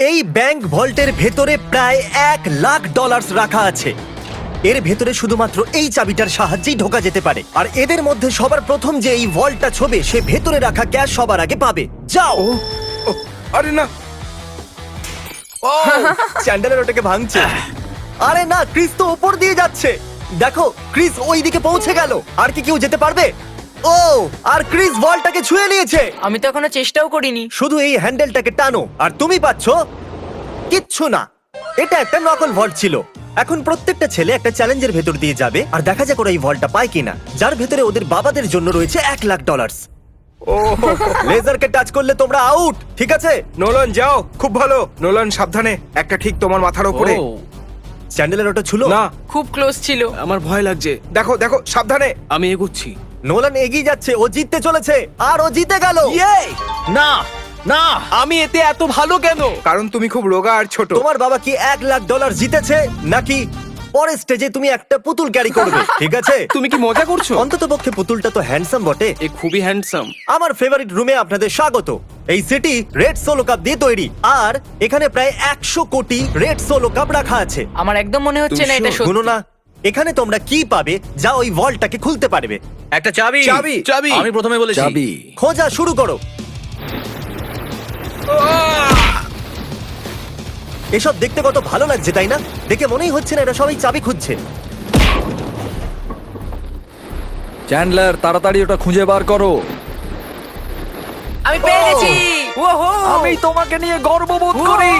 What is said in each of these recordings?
এই ব্যাংক ভল্টের ভেতরে প্রায় $1,00,000 রাখা আছে। এর ভেতরে শুধুমাত্র এই চাবিটার সাহায্যেই ঢোকা যেতে পারে। আর এদের মধ্যে সবার প্রথম যে এই ভল্টটা ছোবে সে ভেতরে রাখা ক্যাশ সবার আগে পাবে। যাও। ও, আরে না। চ্যান্ডেলার ওটাকে ভাঙছে। আরে না, ক্রিস তো উপর দিয়ে যাচ্ছে। দেখো, ক্রিস ওই দিকে পৌঁছে গেল। আর কি কেউ যেতে পারবে? ও, আর ক্রিস ভল্টটাকে ছুঁয়ে নিয়েছে। আমি তো এখনো চেষ্টাও করিনি। শুধু এই হ্যান্ডেলটাকে টানো আর তুমি পাচ্ছো কিচ্ছু না। এটা একটা নকল ভল্ট ছিল। এখন প্রত্যেকটা ছেলে একটা চ্যালেঞ্জের ভেতর দিয়ে যাবে আর দেখা যাক ওরা এই ভল্টটা পায় কিনা, যার ভেতরে ওদের বাবাদের জন্য রয়েছে $1,00,000। ও লেজারকে টাচ করলে তোমরা আউট, ঠিক আছে? নোলান যাও, খুব ভালো। নোলান সাবধানে, একটা ঠিক তোমার মাথার উপরে। চ্যান্ডেলের ওটা ছিল না, খুব ক্লোজ ছিল। আমার ভয় লাগছে। দেখো দেখো সাবধানে। আমি এগোচ্ছি। নোলান এগিয়ে যাচ্ছে, ও জিততে চলেছে আর ও জিতে গেল। না না, আমি এতে এত ভালো কেন? কারণ তুমি খুব রোগা আর ছোট। তোমার বাবা কি $1,00,000 জিতেছে নাকি পরের স্টেজে তুমি একটা পুতুল ক্যারি করবে? ঠিক আছে, তুমি কি মজা করছো? অন্তত পক্ষে পুতুলটা তো হ্যান্ডসাম বটে। এ খুবই হ্যান্ডসাম। আমার ফেভারিট রুমে আপনাদের স্বাগত। এই সিটি রেড সোলো কাপ দিয়ে তৈরি আর এখানে প্রায় 100 কোটি রেড সোলো কাপ রাখা আছে। আমার একদম মনে হচ্ছে না এটা শুনো সত্যি। না, এখানে তোমরা কি পাবে যা ওই ভল্টটাকে খুলতে পারবে? একটা চাবি। চাবি। চাবি। আমি প্রথমে বলেছি চাবি। খোঁজা শুরু করো। এসব দেখতে কত ভালো লাগছে তাই না? দেখে মনেই হচ্ছে না এরা সবাই চাবি খুঁজছে। চ্যান্ডলার, তাড়াতাড়ি ওটা খুঁজে বার করো। আমি পেয়ে গেছি। ওহো! আমি তোমাকে নিয়ে গর্ববোধ করি।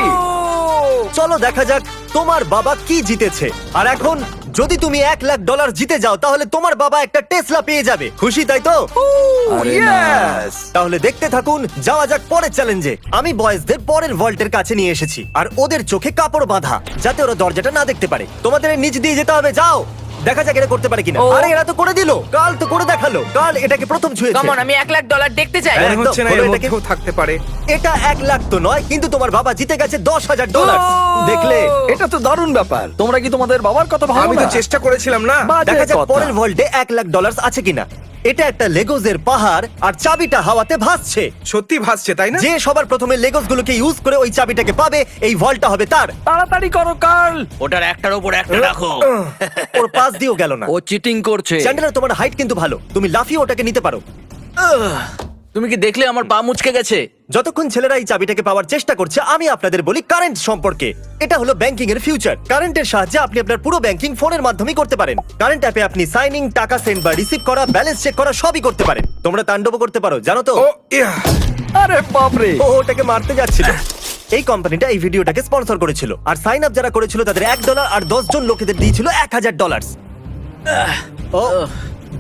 চলো দেখা যাক তোমার বাবা কি জিতেছে। আর এখন যদি তুমি $1,00,000 জিতে যাও তাহলে তোমার বাবা একটা টেসলা পেয়ে যাবে। খুশি তাই তো? আরে না। তাহলে দেখতে থাকুন, যাওয়া যাক পরের চ্যালেঞ্জে। আমি বয়েজদের পরের ভল্টের কাছে নিয়ে এসেছি আর ওদের চোখে কাপড় বাঁধা যাতে ওরা দরজাটা না দেখতে পারে। তোমাদের এর নিচ দিয়ে যেতে হবে, যাও। দেখা যাক এরা করতে পারে কিনা। ও। আরে এরা তো করে দিল, কাল তো করে দেখালো। কাল এটাকে প্রথম ছুঁয়েছে। কেমন, আমি $1,00,000 দেখতে চাই। হ্যাঁ। মনে হচ্ছে না একদম, এর বলো এটাকে। মধ্যেও থাকতে পারে। এটা 1,00,000 তো নয়, কিন্তু তোমার বাবা জিতে গেছে $10,000। দেখলে? এটা তো দারুণ ব্যাপার। তোমরা কি তোমাদের বাবার কথা ভাবো আমি তো না? চেষ্টা করেছিলাম না। বাজে দেখা যাক কথা। পরের ভল্টে $1,00,000 আছে কিনা। এটা একটা লেগোজের পাহাড় আর চাবিটা হাওয়াতে ভাসছে। সত্যি ভাসছে তাই না? যে সবার প্রথমে লেগোস গুলোকে ইউজ করে ওই চাবিটাকে পাবে, এই ভল্টটা হবে তার। তাড়াতাড়ি করো কার্ল। ওটার একটার উপর একটা রাখো। ওর পাশ দিয়েও গেল না। ও চিটিং করছে। চ্যান্ডেলার, তোমার হাইট কিন্তু ভালো, তুমি লাফিয়ে ওটাকে নিতে পারো। তুমি কি দেখলে আমার পা মুচকে গেছে? যতক্ষণ ছেলেরা এই চাবিটাকে পাওয়ার চেষ্টা করছে, আমি আপনাদের বলি কারেন্ট সম্পর্কে। এটা হলো ব্যাংকিং এর ফিউচার। কারেন্টের সাহায্যে আপনি আপনার পুরো ব্যাংকিং ফোনের মাধ্যমে করতে পারেন। কারেন্ট অ্যাপে আপনি সাইনিং, টাকা সেন্ড বা রিসিভ করা, ব্যালেন্স চেক করা সবই করতে পারেন। তোমরা তাণ্ডব করতে পারো, জানো তো? ও ইয়া। আরে বাপরে। ও ওটাকে মারতে যাচ্ছিল। এই কোম্পানিটা এই ভিডিওটাকে স্পন্সর করেছিল আর সাইন আপ যারা করেছিল তাদের $1 আর 10 জন লোকেদের দিয়েছিল $1,000। ও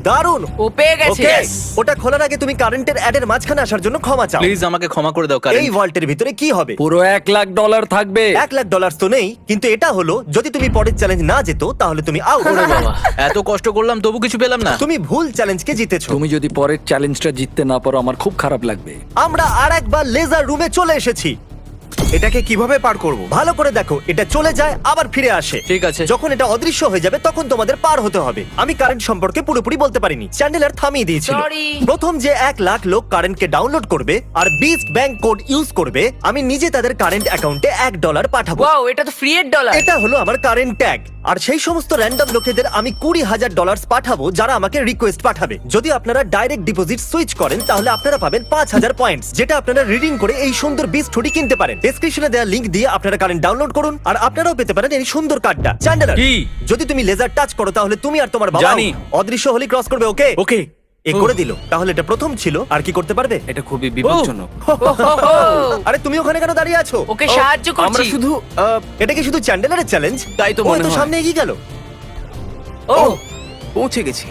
দারুণ। ও পেয়ে গেছে। ওকে, ওটা খোলার আগে তুমি কারেন্টের অ্যাডের মাঝখানে আসার জন্য ক্ষমা চাও। প্লিজ আমাকে ক্ষমা করে দাও এই কারণ ভল্টের ভিতরে কি হবে? পুরো $1,00,000 থাকবে। $1,00,000 তো নেই, কিন্তু এটা হলো যদি তুমি পরের চ্যালেঞ্জ না যেত তাহলে তুমি আউট। এত কষ্ট করলাম তবু কিছু পেলাম না। তুমি ভুল চ্যালেঞ্জকে জিতেছো। তুমি যদি পরের চ্যালেঞ্জটা জিততে না পারো আমার খুব খারাপ লাগবে। আমরা আরেকবার লেজার রুমে চলে এসেছি। এটাকে কিভাবে পার করব? ভালো করে দেখো, এটা চলে যায় আবার ফিরে আসে। ঠিক আছে। যখন এটা অদৃশ্য হয়ে যাবে তখন তোমাদের পার হতে হবে। আমি কারেন্ট সম্পর্কে পুরোপুরি বলতে পারিনি, চ্যান্ডেলার থামিয়ে দিয়েছিল। Sorry. প্রথম যে 1,00,000 লোক কারেন্টকে ডাউনলোড করবে আর বিস্ট ব্যাংক কোড ইউজ করবে, আমি নিজে তাদের কারেন্ট অ্যাকাউন্টে $1 পাঠাবো। ওয়াও, এটা তো ফ্রি এর ডলার। এটা হলো আমার কারেন্ট ট্যাগ। আর সেই সমস্ত র্যান্ডম লোকেদের আমি $20,000 পাঠাবো যারা আমাকে রিকোয়েস্ট পাঠাবে। যদি আপনারা ডাইরেক্ট ডিপোজিট সুইচ করেন তাহলে আপনারা পাবেন 5,000 পয়েন্টস, যেটা আপনারা রিডিং করে এই সুন্দর বিস্ট হুডি কিনতে পারেন। ডেসক্রিপশনে দেওয়া লিংক দিয়ে আপনারা কারেন্ট ডাউনলোড করুন আর আপনারাও পেতে পারেন এই সুন্দর কার্ডটা। চ্যান্ডেলার, কি? যদি তুমি লেজার টাচ করো তাহলে তুমি আর তোমার বাবা জানি। অদৃশ্য হলি ক্রস করবে। ওকে ওকে। এ করে দিল। তাহলে এটা প্রথম ছিল, আর কি করতে পারবে? এটা খুবই বিপজ্জনক। আরে তুমি ওখানে কেন দাঁড়িয়ে আছো? ওকে সাহায্য আমরা করছি। শুধু এটা কি শুধু চ্যান্ডেলারের চ্যালেঞ্জ? তাই তো ও মনে তো হয়। সামনে এগিয়ে গেল। ও পৌঁছে গেছি।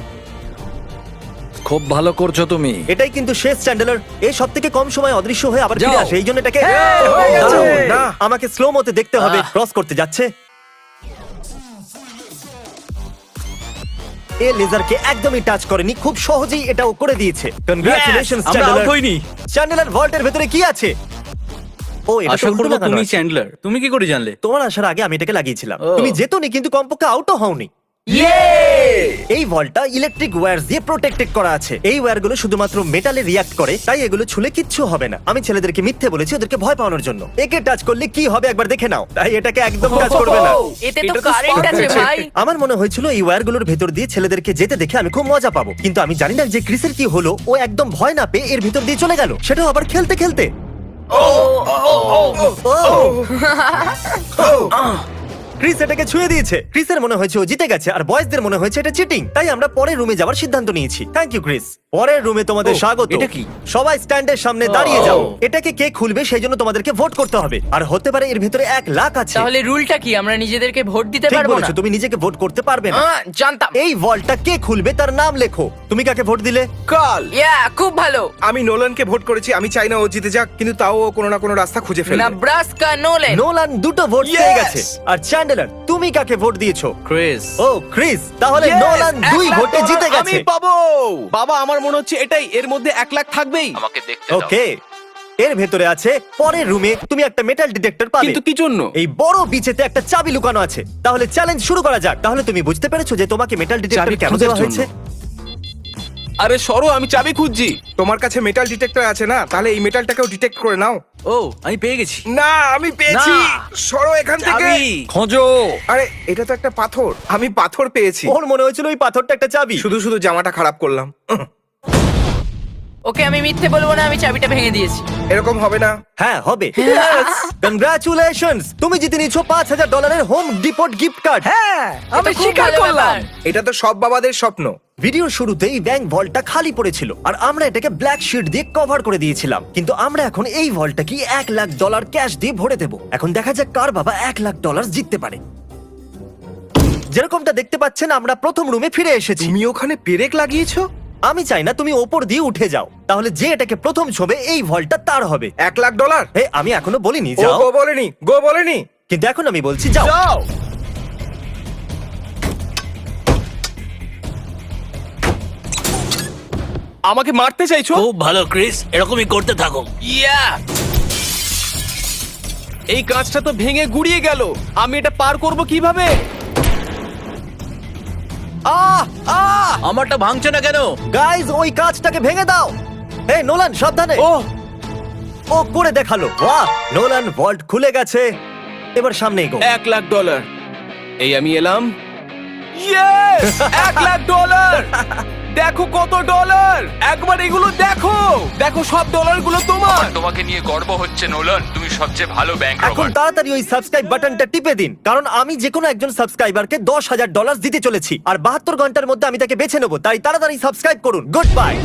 খুব ভালো করছো তুমি। এটাই কিন্তু শেষ চ্যান্ডেলার। এই সব থেকে কম সময় অদৃশ্য হয়ে আবার ফিরে যাও। আসে, এই জন্য এটাকে হয়ে গেছে। দাঁড়াও, না। আমাকে স্লো মতে দেখতে হবে। ক্রস করতে যাচ্ছে। এ লেজারকে একদমই টাচ করেনি, খুব সহজেই এটাও করে দিয়েছে। কনগ্রাচুলেশনস আমরা চ্যান্ডেলার। আউট হইনি। চ্যান্ডেলার ভল্টের ভেতরে কি আছে? ও এটা তো আশা উল্টো করবো লাগানো তুমি আছে। চ্যান্ডলার। তুমি কি করে জানলে? তোমার আসার আগে আমি এটাকে লাগিয়েছিলাম। ও। তুমি যেতনি, কিন্তু কমপক্ষে আউটও হওনি। এই ভলটা ইলেকট্রিক ওয়্যার দিয়ে প্রোটেক্টেড করা আছে। এই ওয়্যারগুলো শুধুমাত্র মেটালে রিয়াক্ট করে, তাই এগুলো ছুলে কিচ্ছু হবে না। আমি ছেলেদেরকে মিথ্যে বলেছি ওদেরকে ভয় পাওয়ানোর জন্য। একে টাচ করলে কি হবে একবার দেখে নাও, তাই এটাকে একদম টাচ করবে না। এতে তো এটা তো কারেন্ট spark আছে আছে। ভাই। আমার মনে হয়েছিল এই ওয়্যারগুলোর ভেতর দিয়ে ছেলেদেরকে যেতে দেখে আমি খুব মজা পাবো, কিন্তু আমি জানি না যে ক্রিসের কি হলো। ও একদম ভয় না পেয়ে এর ভিতর দিয়ে চলে গেল, সেটাও আবার খেলতে খেলতে। ক্রিস এটাকে ছুঁয়ে দিয়েছে। ক্রিসের মনে হয়েছে ও জিতে গেছে, আর বয়েজদের মনে হয়েছে এটা চিটিং। তাই আমরা পরের রুমে যাওয়ার সিদ্ধান্ত নিয়েছি। Thank you Chris. পরের রুমে তোমাদের স্বাগত। এটা কি? সবাই স্ট্যান্ডের সামনে দাঁড়িয়ে যাও। এটাকে কে খুলবে সেই জন্য তোমাদেরকে ভোট করতে হবে, আর হতে পারে এর ভিতরে 1 লাখ আছে। তাহলে রুলটা কি, আমরা নিজেদেরকে ভোট দিতে ঠিক পারবো না? বলেছো, তুমি নিজেকে ভোট করতে পারবে না। জানতাম। এই ভল্টটা কে খুলবে তার নাম লেখো। তুমি কাকে ভোট দিলে? কাল খুব ভালো। আমি নোলানকে ভোট করেছি। আমি চাই না ও জিতে যাক, কিন্তু তাও ও কোনো না কোনো রাস্তা খুঁজে ফেলবে। নেব্রাস্কা নোলেন। নোলান 2টো ভোট পেয়ে Yes! গেছে। আর চ্যান্ডেলার, তুমি কাকে ভোট দিয়েছো? ক্রিস। ও ক্রিস, তাহলে Yes! নোলান 2 1 লাখ ভোটে ডলার জিতে আমি গেছে। পাবো। বাবা, আমার মনে হচ্ছে এটাই, এর মধ্যে 1 লাখ থাকবেই। আমাকে দেখতে ওকে, এর ভেতরে আছে পরের রুমে তুমি একটা মেটাল ডিটেক্টর পাবে। কিন্তু কি জন্য? এই বড় বিচেতে একটা চাবি লুকানো আছে। তাহলে চ্যালেঞ্জ শুরু করা যাক। তাহলে তুমি বুঝতে পেরেছো যে তোমাকে মেটাল ডিটেক্টর চাবি কেন খোঁজার দেওয়া হয়েছে? জন্য। আরে সরো, আমি চাবি খুঁজছি। তোমার কাছে মেটাল ডিটেক্টর আছে না? তাহলে এই মেটালটাকেও ডিটেক্ট করে নাও। ও, আমি পেয়ে গেছি। না, আমি পেয়েছি। না। সরো এখান থেকে। চাবি। খোঁজো। আরে এটা তো একটা পাথর। আমি পাথর পেয়েছি। ওর মনে হয়েছিল ওই পাথরটা একটা চাবি। শুধু শুধু জামাটা খারাপ করলাম। ওকে, আমি মিথ্যে বলবো না, আমি চাবিটা ভেঙে দিয়েছি। এরকম হবে না। হ্যাঁ হবে। কনগ্রাচুলেশনস, তুমি জিতে নিয়েছো $5000 হোম ডিপোর্ট গিফট কার্ড। হ্যাঁ, আমি এটা খুব স্বীকার ভালো করলাম। ব্যাপার। এটা তো সব বাবাদের স্বপ্ন। ভিডিওর শুরুতেই ব্যাংক ভল্টটা খালি পড়েছিল, আর আমরা এটাকে ব্ল্যাক শিট দিয়ে কভার করে দিয়েছিলাম। কিন্তু আমরা এখন এই ভল্টটাকে $1 লাখ ক্যাশ দিয়ে ভরে দেব। এখন দেখা যাক কার বাবা $1 লাখ জিততে পারে। যেরকমটা দেখতে পাচ্ছেন, আমরা প্রথম রুমে ফিরে এসেছি। তুমি ওখানে পেরেক লাগিয়েছো? আমি চাই না তুমি ওপর দিয়ে উঠে যাও, তাহলে যে এটাকে প্রথম ছবে এই ভল্টটা তার হবে। $1 লাখ? আমি এখনো বলিনি ও যাও, গো বলেনি, গো বলেনি। কিন্তু এখন আমি বলছি যাও। যাও। আমাকে মারতে চাইছো? খুব ভালো ক্রিস, এরকমই করতে থাকো। এই কাঁচটা তো ভেঙে গুড়িয়ে গেল। আমি এটা পার করব কিভাবে? আমারটা ভাঙছে না কেন? গাইজ, ওই কাঁচটাকে ভেঙে দাও। এই নোলান, সাবধানে। ও, ও করে দেখালো। বাহ, নোলান ভল্ট খুলে গেছে। এবার সামনে এগো। $1 লাখ। এই আমি এলাম। ইয়েস! $1 লাখ। দেখো কত ডলার। একবার এগুলো দেখো। দেখো সব ডলারগুলো তোমার। তোমাকে নিয়ে গর্ব হচ্ছে নোলান, তুমি সবচেয়ে ভালো ব্যাংক এখন রবার। তাড়াতাড়ি ওই সাবস্ক্রাইব বাটনটা টিপে দিন, কারণ আমি যে কোনো একজন সাবস্ক্রাইবারকে $10,000 দিতে চলেছি, আর 72 ঘন্টার মধ্যে আমি তাকে বেছে নেবো। তাই তাড়াতাড়ি সাবস্ক্রাইব করুন। Good bye.